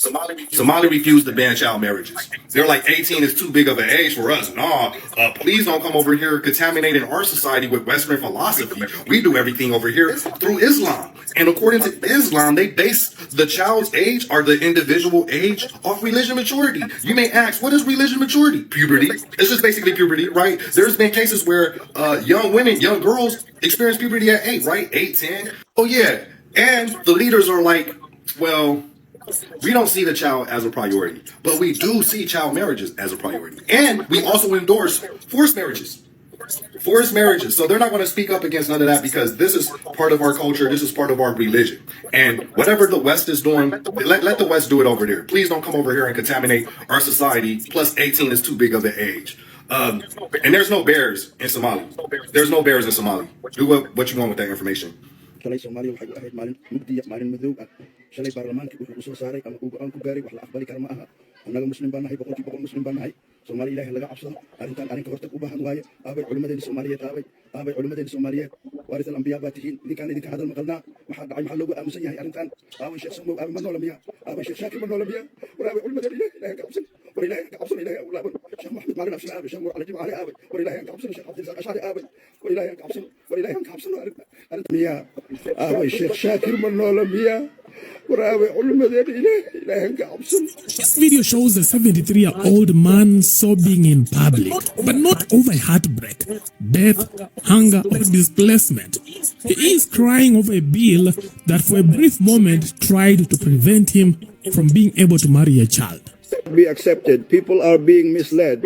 Somali refused to ban child marriages. They're like 18 is too big of an age for us. No, please don't come over here contaminating our society with Western philosophy. We do everything over here through Islam. And according to Islam, they base the child's age or the individual age off religion maturity. You may ask, what is religion maturity? Puberty. It's just basically puberty, right? There's been cases where young women, young girls experience puberty at 8, right? 8, 10. Oh yeah. And the leaders are like, well, we don't see the child as a priority, but we do see child marriages as a priority. And we also endorse forced marriages. Forced marriages. So they're not going to speak up against none of that because this is part of our culture. This is part of our religion. And whatever the West is doing, let the West do it over there. Please don't come over here and contaminate our society. Plus 18 is too big of an age. And there's no bears in Somali. There's no bears in Somali. Do what you want with that information. shalay Soomaaliya waxay u ahayd maalin mugdiya maalin madow ah shalay baarlamaanka wuxuu u soo saaray ama uu go'aan ku gaaray wax la aqbali kara ma aha annaga muslim baan nahay boqolkiiba boqol muslim baan nahay Soomaaliya ilaahay laga cabsado arrinka hortag u baahan waaye aabay culimadeena Soomaaliyeed aabay culimadeena Soomaaliyeed waaris al-anbiya baa tihiin idinka hadal maqalnaa waxaa dhacay maxaa loogu aamusan yahay arrintan aabay sheekh Somow aabay ma noolamiya aabay sheekh Shaakir ma noolamiya waraabay culimadeena ilaahay ka cabsan ilaahay ka cabsan ilaahay u laaban sheekh Maxamed maalin afshan aabay sheekh Murcali Jimcaali aabay ilaahay ka cabsan sheekh Cabdil Ashari aabay ilaahay ka cabsan arrintan miya aabay sheekh Shaakir ma noolamiya This video shows a 73-year-old man sobbing in public, but not over heartbreak, death, hunger, or displacement. He is crying over a bill that for a brief moment tried to prevent him from being able to marry a child. Be accepted. People are being misled.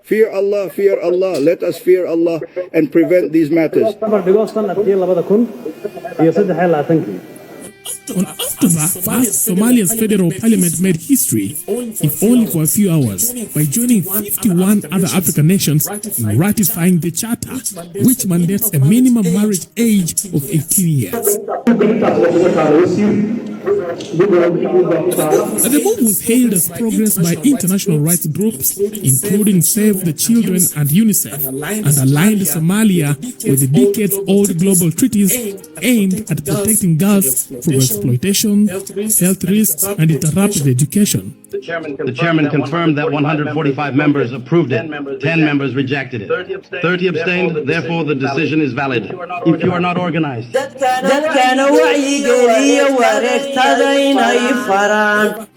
Fear Allah, fear Allah. Let us fear Allah and prevent these matters. On October 1st, Somalia's federal parliament made history, if only for a few hours, by joining 51 other African nations in ratifying the charter, which mandates a minimum marriage age of 18 years. The move was hailed as progress by international rights groups, including Save the Children and UNICEF, and aligned Somalia with the decades-old global treaties aimed at protecting girls from exploitation, health risks, and interrupted education. The chairman confirmed that 145 members approved it, 10 members rejected it, 30 abstained, therefore the decision is valid. If you are not organized.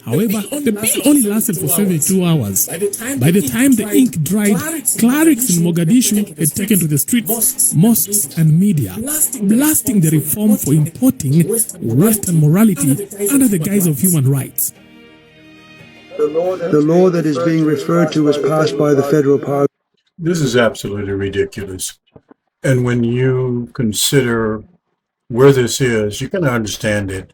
However, the bill only lasted for 72 hours. By the time the ink dried, clerics in Mogadishu had taken to the streets, mosques and media, blasting the reform for importing Western morality under the guise of human rights. The law that is being referred to was passed by the federal parliament. This is absolutely ridiculous. And when you consider where this is, you can understand it.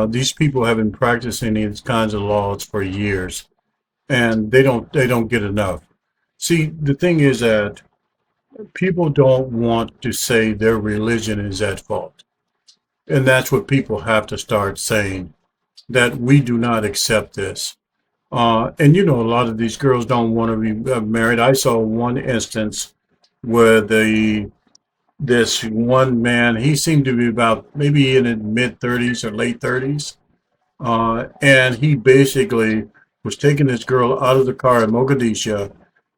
These people have been practicing these kinds of laws for years, and they don't get enough. See, the thing is that people don't want to say their religion is at fault. And that's what people have to start saying, that we do not accept this. And you know, a lot of these girls don't want to be married. I saw one instance where this one man, he seemed to be about maybe in his mid-30s or late 30s. And he basically was taking this girl out of the car in Mogadishu,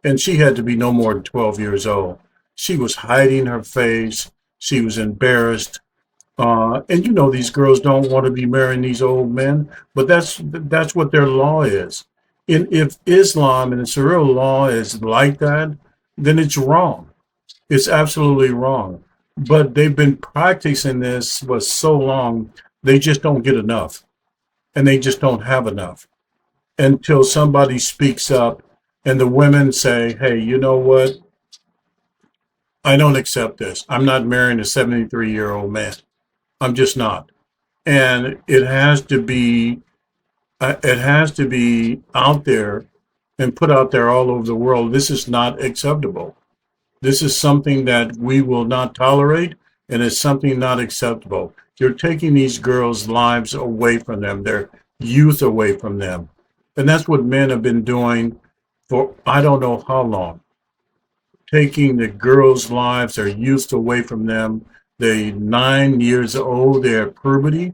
and she had to be no more than 12 years old. She was hiding her face. She was embarrassed. And you know, these girls don't want to be marrying these old men, but that's what their law is. If Islam and the Sharia law is like that, then it's wrong. It's absolutely wrong. But they've been practicing this for so long, they just don't get enough. And they just don't have enough until somebody speaks up and the women say, hey, you know what? I don't accept this. I'm not marrying a 73-year-old man. I'm just not. And it has to be out there and put out there all over the world. This is not acceptable. This is something that we will not tolerate, and it's something not acceptable. You're taking these girls' lives away from them, their youth away from them. And that's what men have been doing for I don't know how long. Taking the girls' lives, their youth away from them. They're 9 years old, they're at puberty,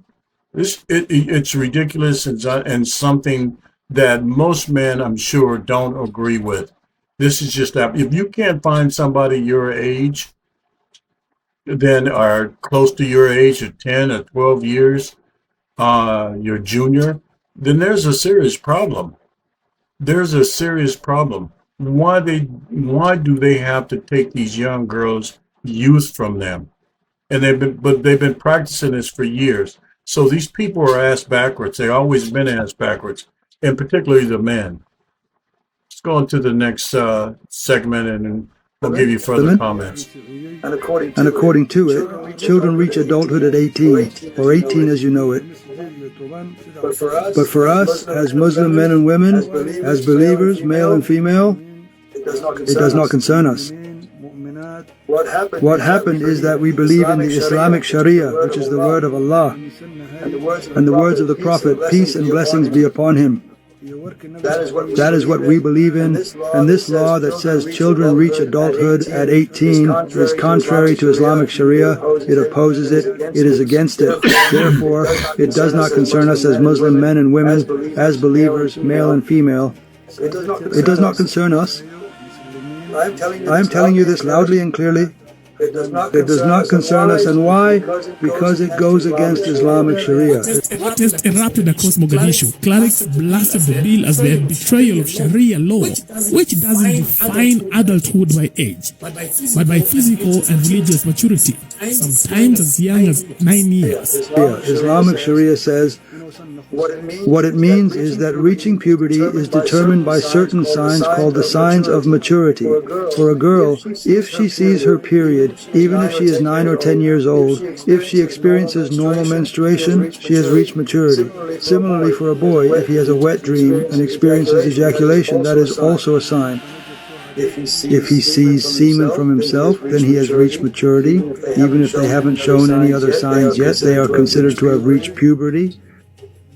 It's ridiculous and something that most men, I'm sure, don't agree with. This is just that if you can't find somebody your age, then are close to your age at 10 or 12 years, your junior, then there's a serious problem. There's a serious problem. Why do they have to take these young girls' youth from them? And they've been practicing this for years. So these people are ass backwards. They've always been ass backwards, and particularly the men. Let's go on to the next segment, and we'll give you further comments. And according to it, children reach adulthood at 18, or 18 as you know it. But for us, as Muslim men and women, as believers, male and female, it does not concern us. What happened is that we believe in the Islamic Sharia, which is the word of Allah, and the words of the Prophet, peace and blessings be upon him. That is what we believe in, and this law that says children reach adulthood at 18 is contrary to Islamic Sharia. It opposes it. It is against it. Therefore, it does not concern us as Muslim men and women, as believers, male and female. It does not concern us. I am telling you this loudly and clearly. It does not concern us. And why? Because it goes against Islamic Sharia. Protest erupted across Mogadishu. Clerics blasted the bill as their betrayal of Sharia law, which doesn't define adulthood by age, but by physical and religious maturity, sometimes as young as 9 years. Islamic Sharia says, what it means is that reaching puberty is determined by certain signs called the signs of maturity. For a girl, if she sees her period, even if she is 9 or 10 years old, if she experiences normal menstruation, she has reached maturity. Similarly, for a boy, if he has a wet dream and experiences ejaculation, that is also a sign. If he sees semen from himself, then he has reached maturity. Even if they haven't shown any other signs yet, they are considered to have reached puberty.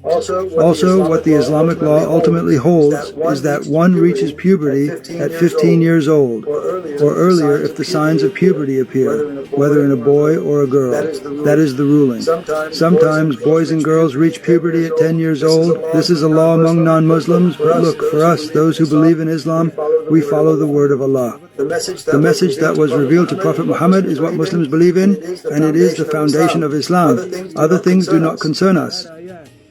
Also, what the Islamic law ultimately holds is that one reaches puberty at 15 years old, or earlier if the signs of puberty appear, whether in a boy or a girl. That is the ruling. Sometimes boys and girls reach puberty at 10 years old. This is a law among non-Muslims, but look, for us, those who believe in Islam, we follow the word of Allah. The message that was revealed to Prophet Muhammad is what Muslims believe in, and it is the foundation of Islam. Other things do not concern us.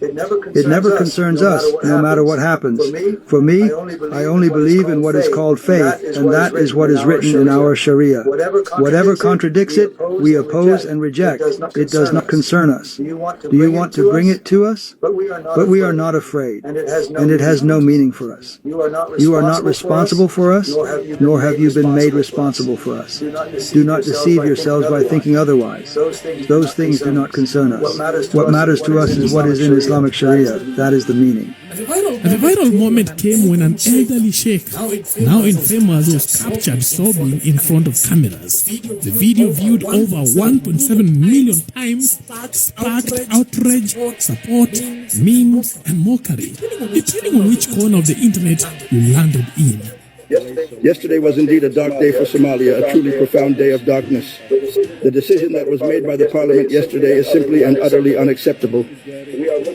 It never concerns us, no matter what happens. For me, I only believe in what is called faith, and that is what is written in our Sharia. Whatever contradicts it, we oppose and reject. It does not concern us. Do you want to bring it to us? But we are not afraid, and it has no meaning for us. You are not responsible for us, nor have you been made responsible for us. Do not deceive yourselves by thinking otherwise. Those things do not concern us. What matters to us is what is in Islamic Sharia. That is the meaning. The viral moment came when an elderly sheikh, now infamous, was captured sobbing in front of cameras. The video, viewed over 1.7 million times, sparked outrage, support, memes, and mockery, depending on which corner of the internet you landed in. Yesterday was indeed a dark day for Somalia, a truly profound day of darkness. The decision that was made by the parliament yesterday is simply and utterly unacceptable.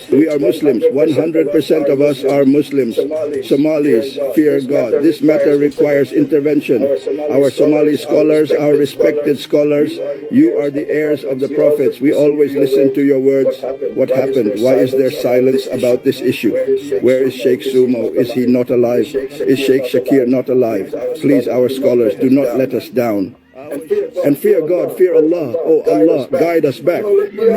We are Muslims. 100% of us are Muslims. Somalis fear God. This matter requires intervention. Our Somali scholars, our respected scholars, you are the heirs of the prophets. We always listen to your words. What happened? Why is there silence about this issue? Where is Sheikh Sumo? Is he not alive? Is Sheikh Shakir not alive? Please, our scholars, do not let us down. And fear God, fear Allah. Oh Allah, guide us back. Fear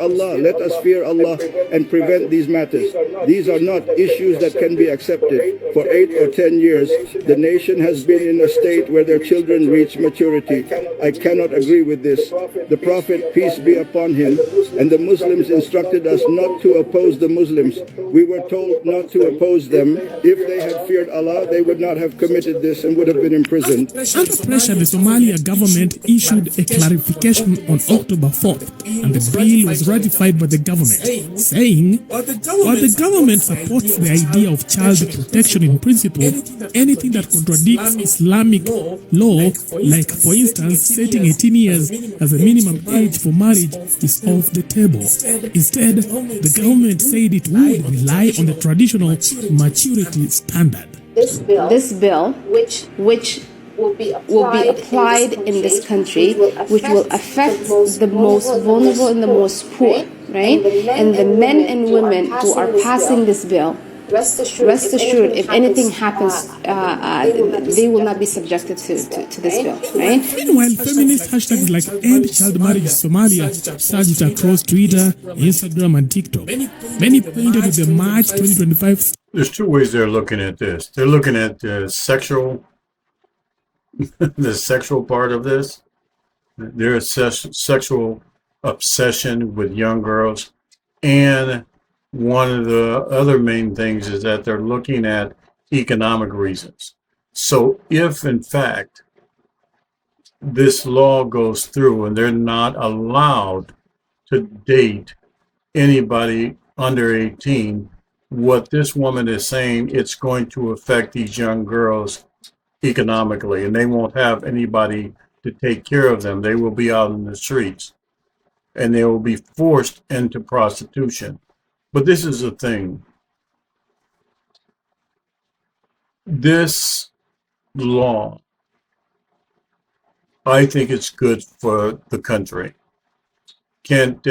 Allah, let us fear Allah and prevent these matters. These are not issues that can be accepted. For 8 or 10 years, the nation has been in a state where their children reach maturity. I cannot agree with this. The Prophet, peace be upon him, and the Muslims instructed us not to oppose the Muslims. We were told not to oppose them. If they had feared Allah, they would not have committed this and would have been imprisoned. Under pressure, the Somalia government issued a clarification on October 4th, and the bill was ratified by the government, saying, while the government supports the idea of child protection in principle, anything that contradicts Islamic law, like for instance setting 18 years as a minimum age for marriage, is off the table. Instead, the government said it would rely on the traditional maturity standard. This bill, which will be applied in this country, which will affect the most vulnerable and the most poor, right? And the men and women who are passing this bill, rest assured, if anything happens, they will not be subjected to this bill, right? Meanwhile, feminist hashtags like End Child Marriage Somalia surged across Twitter, Instagram, and TikTok. Many pointed to the March 2025. There's two ways they're looking at this. They're looking at the sexual part of this. There's sexual obsession with young girls, and one of the other main things is that they're looking at economic reasons. So if in fact this law goes through and they're not allowed to date anybody under 18, what this woman is saying, it's going to affect these young girls economically, and they won't have anybody to take care of them. They will be out in the streets, and they will be forced into prostitution. But this is the thing. This law, I think it's good for the country. Can't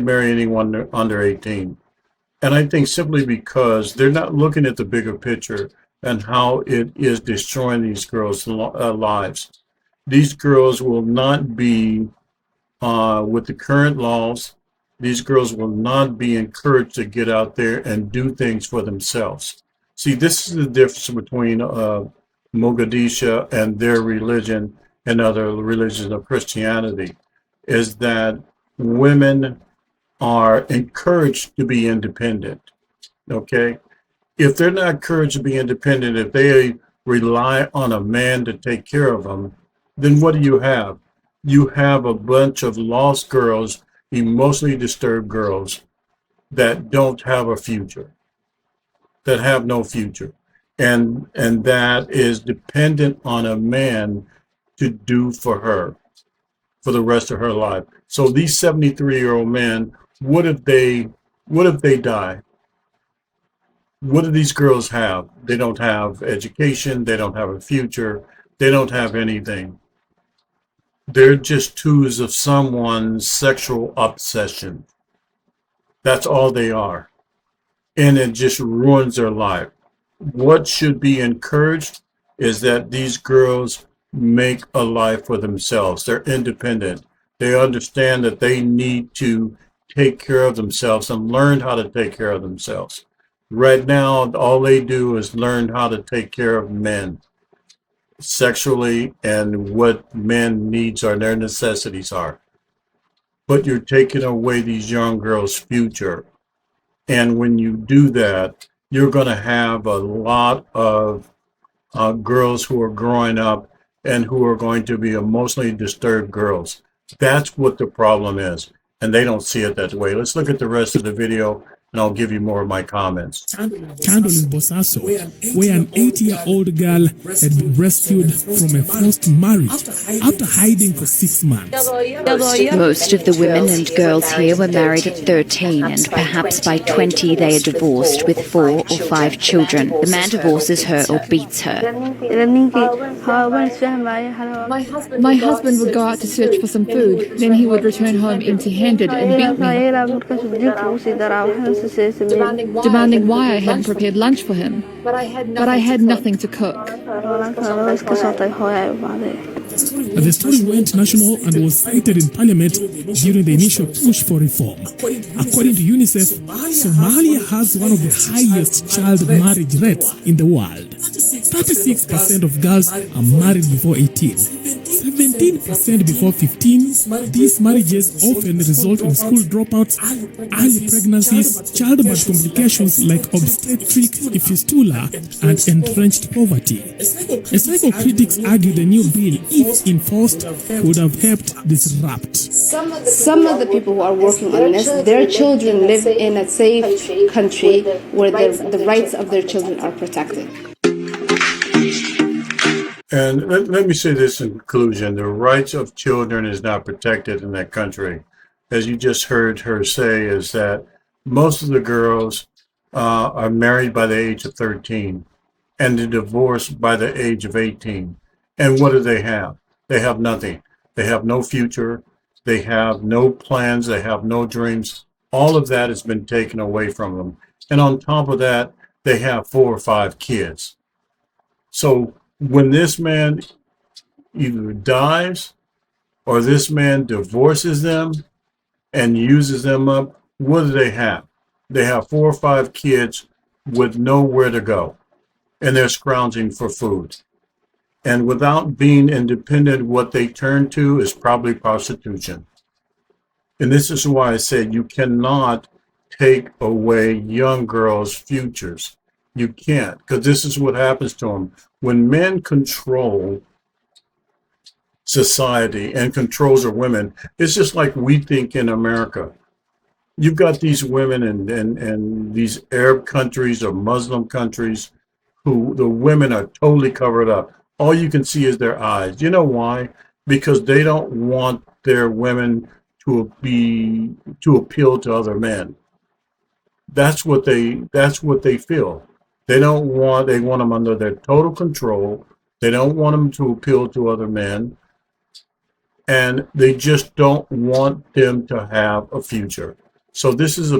marry anyone under 18. And I think simply because they're not looking at the bigger picture and how it is destroying these girls' lives. These girls will not be, with the current laws, these girls will not be encouraged to get out there and do things for themselves. See, this is the difference between Mogadishu and their religion and other religions of Christianity, is that women are encouraged to be independent, okay? If they're not encouraged to be independent, if they rely on a man to take care of them, then what do you have? You have a bunch of lost girls, emotionally disturbed girls that don't have a future, that have no future. And that is dependent on a man to do for her for the rest of her life. So these 73-year-old men, what if they die? What do these girls have? They don't have education, they don't have a future, they don't have anything. They're just tools of someone's sexual obsession. That's all they are. And it just ruins their life. What should be encouraged is that these girls make a life for themselves. They're independent. They understand that they need to take care of themselves and learn how to take care of themselves. Right now, all they do is learn how to take care of men sexually and what men needs are, their necessities are. But you're taking away these young girls' future. And when you do that, you're going to have a lot of girls who are growing up and who are going to be emotionally disturbed girls. That's what the problem is. And they don't see it that way. Let's look at the rest of the video, and I'll give you more of my comments. Candle in Bosaso, where an 8-year-old girl had been rescued from a forced marriage after hiding for 6 months. Most of the women and girls here were married at 13, and perhaps by 20 they are divorced with 4 or 5 children. The man divorces her or beats her. My husband would go out to search for some food, then he would return home empty-handed and beat me, demanding why I hadn't prepared lunch for him. But I had nothing to cook. The story went national and was cited in parliament during the initial push for reform. According to UNICEF, Somalia has one of the highest child marriage rates in the world. 36% of girls are married before 18. 70 15% before 15. These marriages often result in school dropouts, early pregnancies, childbirth complications like obstetric fistula, and entrenched poverty. Psycho critics argue the new bill, if enforced, would have helped disrupt. Some of the people who are working on this, their children live in a safe country where the rights of their children are protected. And let me say this in conclusion. The rights of children is not protected in that country. As you just heard her say, is that most of the girls are married by the age of 13 and they're divorced by the age of 18. And what do they have? They have nothing. They have no future. They have no plans. They have no dreams. All of that has been taken away from them. And on top of that, they have 4 or 5 kids. So when this man either dies or this man divorces them and uses them up, what do they have? They have 4 or 5 kids with nowhere to go, and they're scrounging for food. And without being independent, what they turn to is probably prostitution. And this is why I said you cannot take away young girls' futures. You can't, because this is what happens to them. When men control society and controls their women, it's just like we think in America. You've got these women in these Arab countries or Muslim countries who the women are totally covered up. All you can see is their eyes. You know why? Because they don't want their women to appeal to other men. That's what they feel. They want them under their total control. They don't want them to appeal to other men. And they just don't want them to have a future. So this is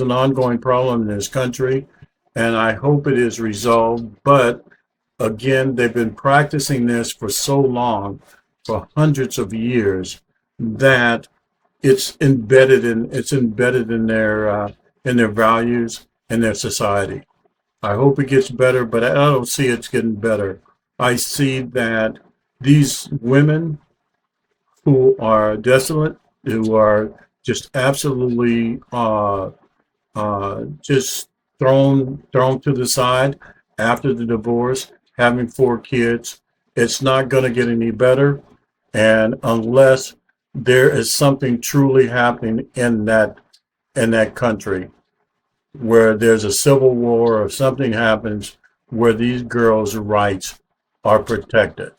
an ongoing problem in this country, and I hope it is resolved. But again, they've been practicing this for so long, for hundreds of years, that it's embedded in their values and their society. I hope it gets better, but I don't see it's getting better. I see that these women who are desolate, who are just absolutely just thrown to the side after the divorce, having 4 kids, it's not going to get any better. And unless there is something truly happening in that country, where there's a civil war or something happens where these girls' rights are protected.